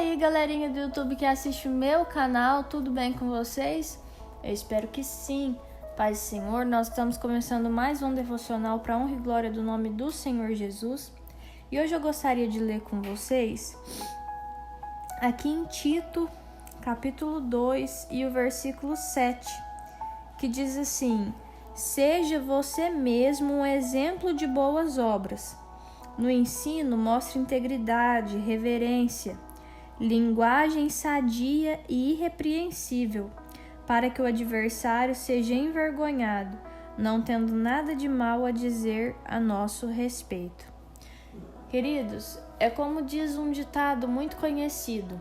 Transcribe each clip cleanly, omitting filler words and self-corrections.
aí, galerinha do YouTube que assiste o meu canal, tudo bem com vocês? Eu espero que sim. Paz do Senhor, nós estamos começando mais um devocional para honra e glória do nome do Senhor Jesus. E hoje eu gostaria de ler com vocês aqui em Tito, capítulo 2 e o versículo 7, que diz assim: seja você mesmo um exemplo de boas obras. No ensino, mostre integridade, reverência, linguagem sadia e irrepreensível, para que o adversário seja envergonhado, não tendo nada de mal a dizer a nosso respeito. Queridos, é como diz um ditado muito conhecido: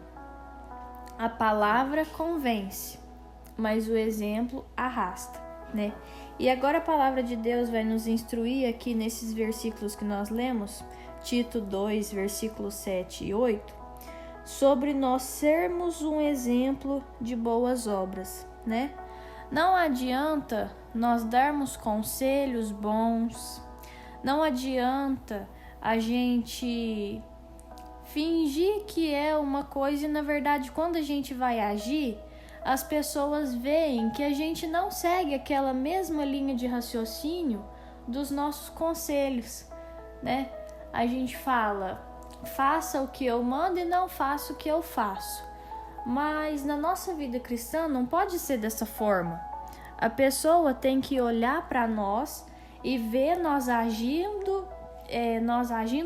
a palavra convence, mas o exemplo arrasta, né? E agora a palavra de Deus vai nos instruir aqui nesses versículos que nós lemos, Tito 2, versículos 7 e 8, sobre nós sermos um exemplo de boas obras, né? Não adianta nós darmos conselhos bons, não adianta a gente fingir que é uma coisa e, na verdade, quando a gente vai agir, as pessoas veem que a gente não segue aquela mesma linha de raciocínio dos nossos conselhos, né? A gente fala, faça o que eu mando e não faça o que eu faço. Mas na nossa vida cristã não pode ser dessa forma. A pessoa tem que olhar para nós e ver nós agindo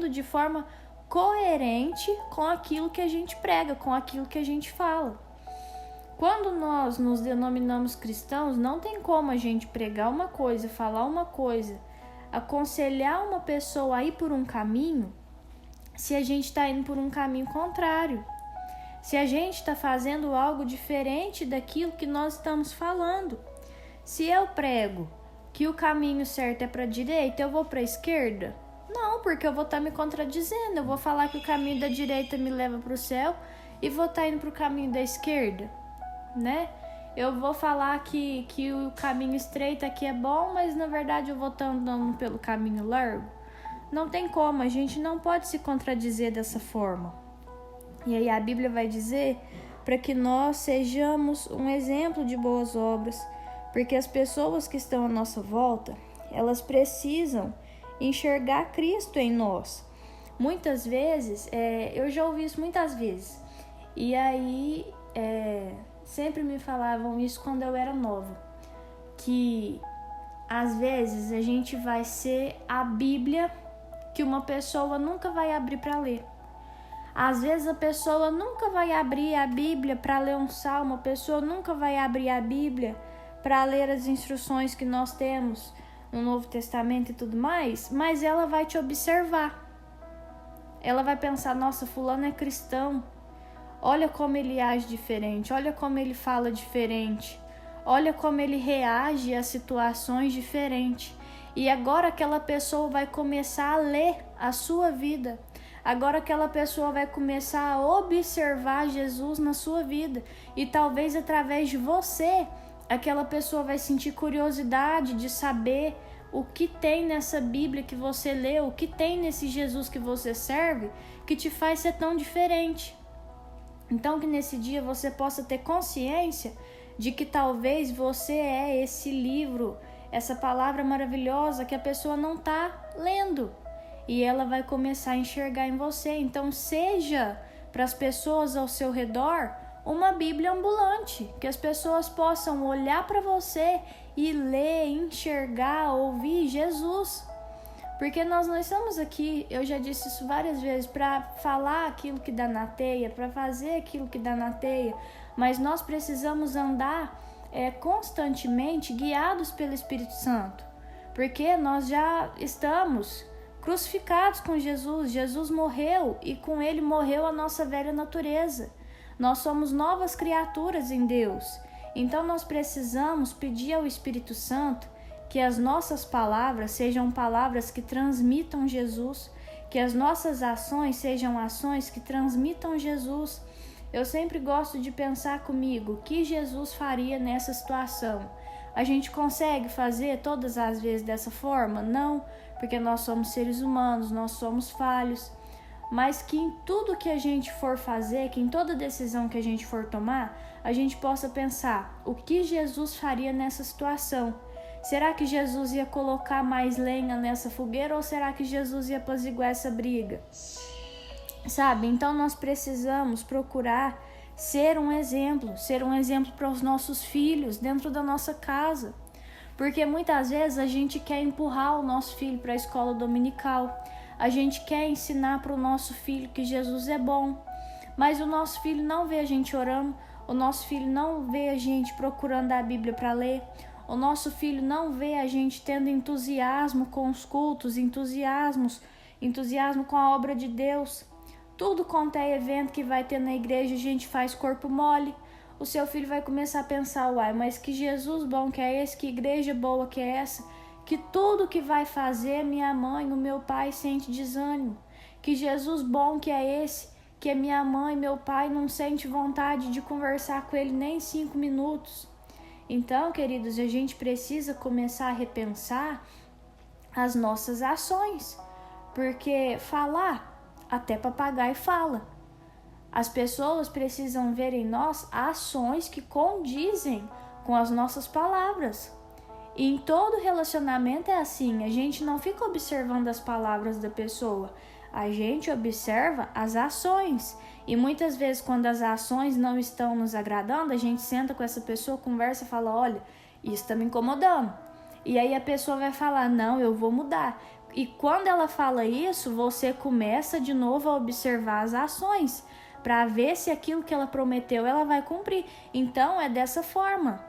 de forma coerente com aquilo que a gente prega, com aquilo que a gente fala. Quando nós nos denominamos cristãos, não tem como a gente pregar uma coisa, falar uma coisa, aconselhar uma pessoa a ir por um caminho, se a gente está indo por um caminho contrário. Se a gente está fazendo algo diferente daquilo que nós estamos falando. Se eu prego que o caminho certo é para a direita, eu vou para a esquerda? Não, porque eu vou estar me contradizendo. Eu vou falar que o caminho da direita me leva para o céu e vou estar indo para o caminho da esquerda, né? Eu vou falar que o caminho estreito aqui é bom, mas na verdade eu vou estar andando pelo caminho largo. Não tem como, a gente não pode se contradizer dessa forma. E aí a Bíblia vai dizer para que nós sejamos um exemplo de boas obras, porque as pessoas que estão à nossa volta, elas precisam enxergar Cristo em nós. Muitas vezes, eu já ouvi isso muitas vezes, e aí sempre me falavam isso quando eu era nova, que às vezes a gente vai ser a Bíblia que uma pessoa nunca vai abrir para ler. Às vezes a pessoa nunca vai abrir a Bíblia para ler um salmo, a pessoa nunca vai abrir a Bíblia para ler as instruções que nós temos no Novo Testamento e tudo mais, mas ela vai te observar. Ela vai pensar, nossa, fulano é cristão, olha como ele age diferente, olha como ele fala diferente, olha como ele reage a situações diferentes. E agora aquela pessoa vai começar a ler a sua vida. Agora aquela pessoa vai começar a observar Jesus na sua vida. E talvez através de você, aquela pessoa vai sentir curiosidade de saber o que tem nessa Bíblia que você leu, o que tem nesse Jesus que você serve, que te faz ser tão diferente. Então que nesse dia você possa ter consciência de que talvez você é esse livro, essa palavra maravilhosa que a pessoa não está lendo. E ela vai começar a enxergar em você. Então seja para as pessoas ao seu redor uma Bíblia ambulante, que as pessoas possam olhar para você e ler, enxergar, ouvir Jesus. Porque nós não estamos aqui, eu já disse isso várias vezes, para falar aquilo que dá na teia, para fazer aquilo que dá na teia, mas nós precisamos andar constantemente guiados pelo Espírito Santo, porque nós já estamos crucificados com Jesus. Jesus morreu e com ele morreu a nossa velha natureza. Nós somos novas criaturas em Deus. Então nós precisamos pedir ao Espírito Santo que as nossas palavras sejam palavras que transmitam Jesus, que as nossas ações sejam ações que transmitam Jesus. Eu sempre gosto de pensar comigo, o que Jesus faria nessa situação? A gente consegue fazer todas as vezes dessa forma? Não, porque nós somos seres humanos, nós somos falhos. mas que em tudo que a gente for fazer, que em toda decisão que a gente for tomar, a gente possa pensar o que Jesus faria nessa situação. Será que Jesus ia colocar mais lenha nessa fogueira ou será que Jesus ia apaziguar essa briga? Sabe? Então nós precisamos procurar ser um exemplo para os nossos filhos dentro da nossa casa. Porque muitas vezes a gente quer empurrar o nosso filho para a escola dominical, a gente quer ensinar para o nosso filho que Jesus é bom, mas o nosso filho não vê a gente orando, o nosso filho não vê a gente procurando a Bíblia para ler, o nosso filho não vê a gente tendo entusiasmo com os cultos, entusiasmo com a obra de Deus. Tudo quanto é evento que vai ter na igreja, a gente faz corpo mole. O seu filho vai começar a pensar, uai, mas que Jesus bom que é esse, que igreja boa que é essa, que tudo que vai fazer minha mãe, o meu pai sente desânimo, que Jesus bom que é esse, que a minha mãe, meu pai não sente vontade de conversar com ele nem 5 minutos. Então, queridos, a gente precisa começar a repensar as nossas ações, porque falar, até papagaio fala. As pessoas precisam ver em nós ações que condizem com as nossas palavras. E em todo relacionamento é assim, a gente não fica observando as palavras da pessoa, a gente observa as ações. E muitas vezes quando as ações não estão nos agradando, a gente senta com essa pessoa, conversa e fala, olha, isso está me incomodando. E aí a pessoa vai falar, não, eu vou mudar. E quando ela fala isso, você começa de novo a observar as ações, para ver se aquilo que ela prometeu ela vai cumprir. Então é dessa forma.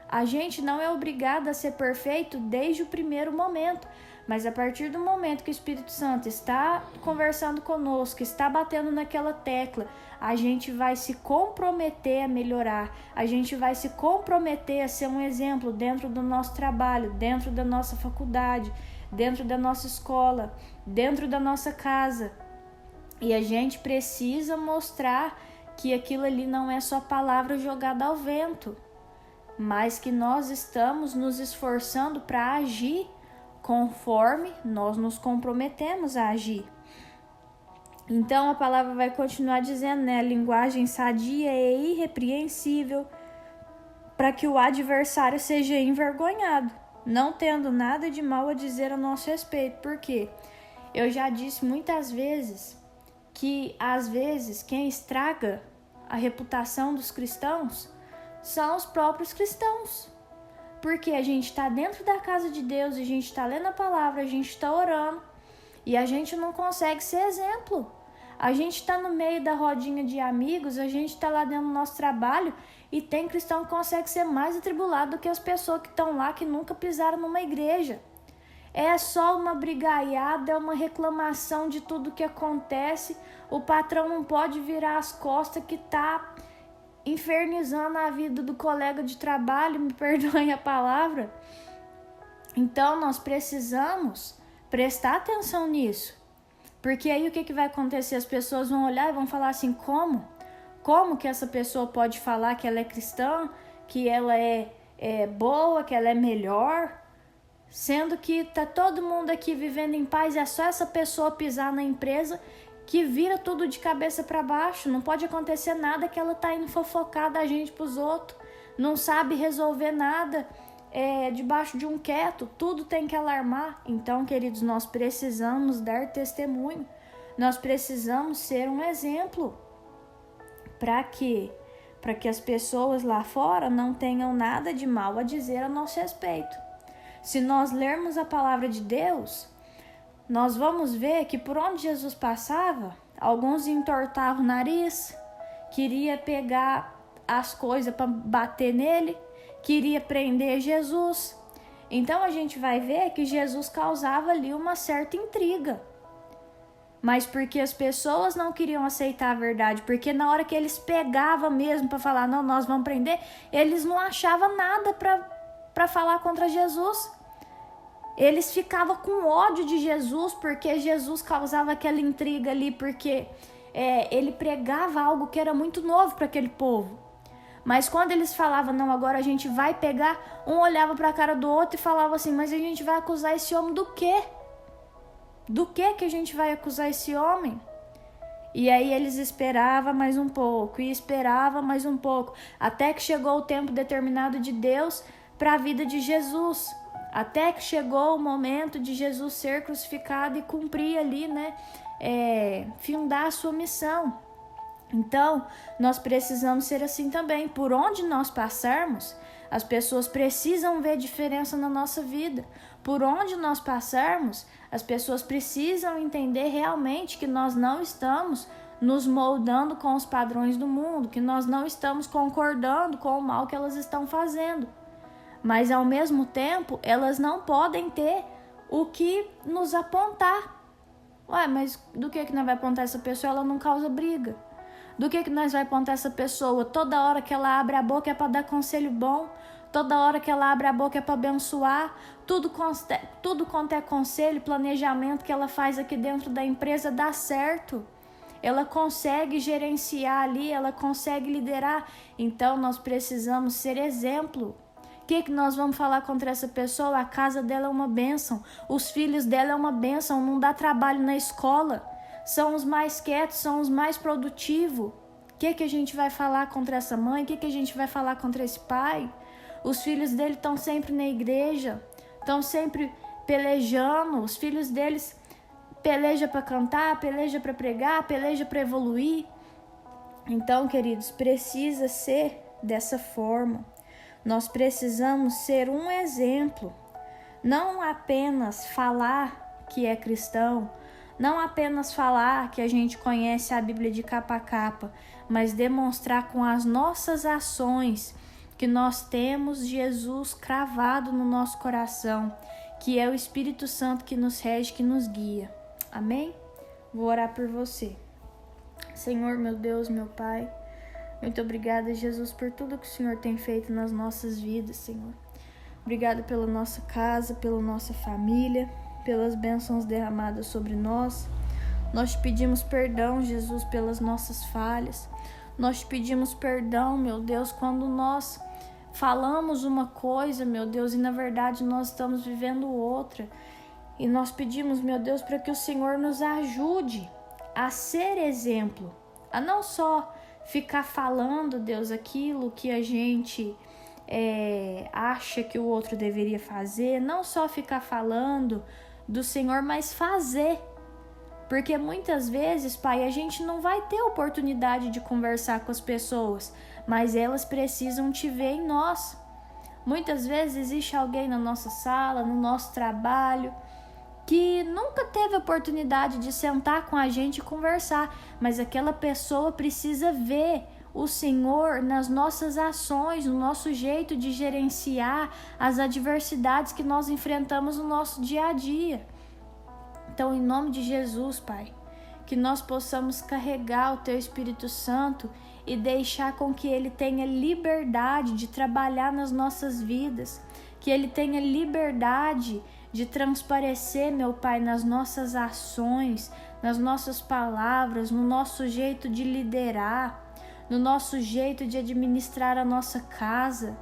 A gente não é obrigado a ser perfeito desde o primeiro momento, mas a partir do momento que o Espírito Santo está conversando conosco, está batendo naquela tecla, a gente vai se comprometer a melhorar, a gente vai se comprometer a ser um exemplo dentro do nosso trabalho, dentro da nossa faculdade, dentro da nossa escola, dentro da nossa casa. E a gente precisa mostrar que aquilo ali não é só palavra jogada ao vento, mas que nós estamos nos esforçando para agir conforme nós nos comprometemos a agir. Então a palavra vai continuar dizendo, né? Linguagem sadia e irrepreensível, para que o adversário seja envergonhado, não tendo nada de mal a dizer a nosso respeito. Por quê? Eu já disse muitas vezes que às vezes quem estraga a reputação dos cristãos são os próprios cristãos, porque a gente está dentro da casa de Deus, a gente está lendo a palavra, a gente está orando e a gente não consegue ser exemplo. A gente está no meio da rodinha de amigos, a gente está lá dentro do nosso trabalho e tem cristão que consegue ser mais atribulado do que as pessoas que estão lá que nunca pisaram numa igreja. É só uma brigaiada, é uma reclamação de tudo que acontece. O patrão não pode virar as costas que tá infernizando a vida do colega de trabalho, me perdoem a palavra. Então nós precisamos prestar atenção nisso. Porque aí o que vai acontecer? As pessoas vão olhar e vão falar assim, como? Como que essa pessoa pode falar que ela é cristã, que ela é boa, que ela é melhor? Sendo que tá todo mundo aqui vivendo em paz, é só essa pessoa pisar na empresa que vira tudo de cabeça para baixo. Não pode acontecer nada que ela tá indo fofocar da gente pros outros, não sabe resolver nada debaixo de um quieto, tudo tem que alarmar. Então, queridos, nós precisamos dar testemunho, nós precisamos ser um exemplo. Para quê? Para que as pessoas lá fora não tenham nada de mal a dizer a nosso respeito. Se nós lermos a palavra de Deus, nós vamos ver que por onde Jesus passava, alguns entortavam o nariz, queria pegar as coisas para bater nele, queria prender Jesus. Então a gente vai ver que Jesus causava ali uma certa intriga. Mas porque as pessoas não queriam aceitar a verdade, porque na hora que eles pegavam mesmo para falar, não, nós vamos prender, eles não achavam nada para falar contra Jesus. Eles ficavam com ódio de Jesus, porque Jesus causava aquela intriga ali, porque ele pregava algo que era muito novo para aquele povo. Mas quando eles falavam, não, agora a gente vai pegar, um olhava para a cara do outro e falava assim, mas a gente vai acusar esse homem do quê? Do que a gente vai acusar esse homem? E aí eles esperavam mais um pouco, e esperavam mais um pouco, até que chegou o tempo determinado de Deus para a vida de Jesus. Até que chegou o momento de Jesus ser crucificado e cumprir ali, findar a sua missão. Então, nós precisamos ser assim também. Por onde nós passarmos, as pessoas precisam ver diferença na nossa vida. Por onde nós passarmos, as pessoas precisam entender realmente que nós não estamos nos moldando com os padrões do mundo, que nós não estamos concordando com o mal que elas estão fazendo. Mas, ao mesmo tempo, elas não podem ter o que nos apontar. Ué, mas do que nós vai apontar essa pessoa? Ela não causa briga. Do que nós vai apontar essa pessoa? Toda hora que ela abre a boca é para dar conselho bom. Toda hora que ela abre a boca é para abençoar. Tudo quanto é conselho, planejamento que ela faz aqui dentro da empresa dá certo. Ela consegue gerenciar ali, ela consegue liderar. Então, nós precisamos ser exemplo. O que nós vamos falar contra essa pessoa? A casa dela é uma bênção. Os filhos dela é uma bênção. Não dá trabalho na escola. São os mais quietos, são os mais produtivos. O que a gente vai falar contra essa mãe? O que a gente vai falar contra esse pai? Os filhos dele estão sempre na igreja, estão sempre pelejando. Os filhos deles pelejam para cantar, pelejam para pregar, pelejam para evoluir. Então, queridos, precisa ser dessa forma. Nós precisamos ser um exemplo. Não apenas falar que é cristão, não apenas falar que a gente conhece a Bíblia de capa a capa, mas demonstrar com as nossas ações que nós temos Jesus cravado no nosso coração, que é o Espírito Santo que nos rege, que nos guia. Amém? Vou orar por você. Senhor, meu Deus, meu Pai, muito obrigada, Jesus, por tudo que o Senhor tem feito nas nossas vidas, Senhor. Obrigada pela nossa casa, pela nossa família, pelas bênçãos derramadas sobre nós. Nós te pedimos perdão, Jesus, pelas nossas falhas. Nós te pedimos perdão, meu Deus, quando nós falamos uma coisa, meu Deus, e na verdade nós estamos vivendo outra. E nós pedimos, meu Deus, para que o Senhor nos ajude a ser exemplo, a não só ficar falando, Deus, aquilo que a gente acha que o outro deveria fazer, não só ficar falando do Senhor, mas fazer. Porque muitas vezes, Pai, a gente não vai ter oportunidade de conversar com as pessoas, mas elas precisam te ver em nós. Muitas vezes existe alguém na nossa sala, no nosso trabalho, que nunca teve oportunidade de sentar com a gente e conversar, mas aquela pessoa precisa ver o Senhor nas nossas ações, no nosso jeito de gerenciar as adversidades que nós enfrentamos no nosso dia a dia. Então, em nome de Jesus, Pai, que nós possamos carregar o Teu Espírito Santo e deixar com que Ele tenha liberdade de trabalhar nas nossas vidas, que Ele tenha liberdade de transparecer, meu Pai, nas nossas ações, nas nossas palavras, no nosso jeito de liderar, no nosso jeito de administrar a nossa casa.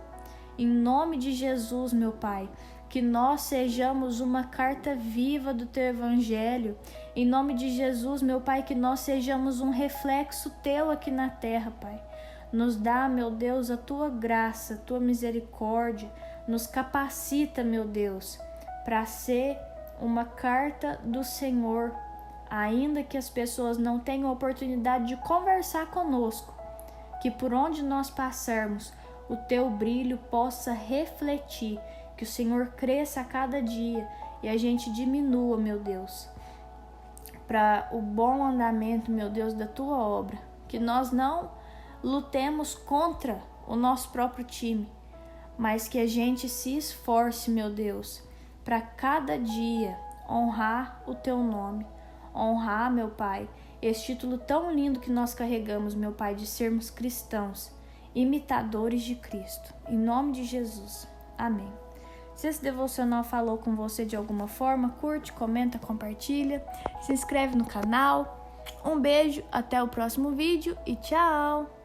Em nome de Jesus, meu Pai, que nós sejamos uma carta viva do Teu Evangelho. Em nome de Jesus, meu Pai, que nós sejamos um reflexo Teu aqui na terra, Pai. Nos dá, meu Deus, a Tua graça, a Tua misericórdia. Nos capacita, meu Deus, para ser uma carta do Senhor, ainda que as pessoas não tenham oportunidade de conversar conosco, que por onde nós passarmos, o Teu brilho possa refletir, que o Senhor cresça a cada dia e a gente diminua, meu Deus, para o bom andamento, meu Deus, da Tua obra, que nós não lutemos contra o nosso próprio time, mas que a gente se esforce, meu Deus, para cada dia honrar o Teu nome, honrar, meu Pai, esse título tão lindo que nós carregamos, meu Pai, de sermos cristãos, imitadores de Cristo. Em nome de Jesus. Amém. Se esse devocional falou com você de alguma forma, curte, comenta, compartilha, se inscreve no canal. Um beijo, até o próximo vídeo e tchau!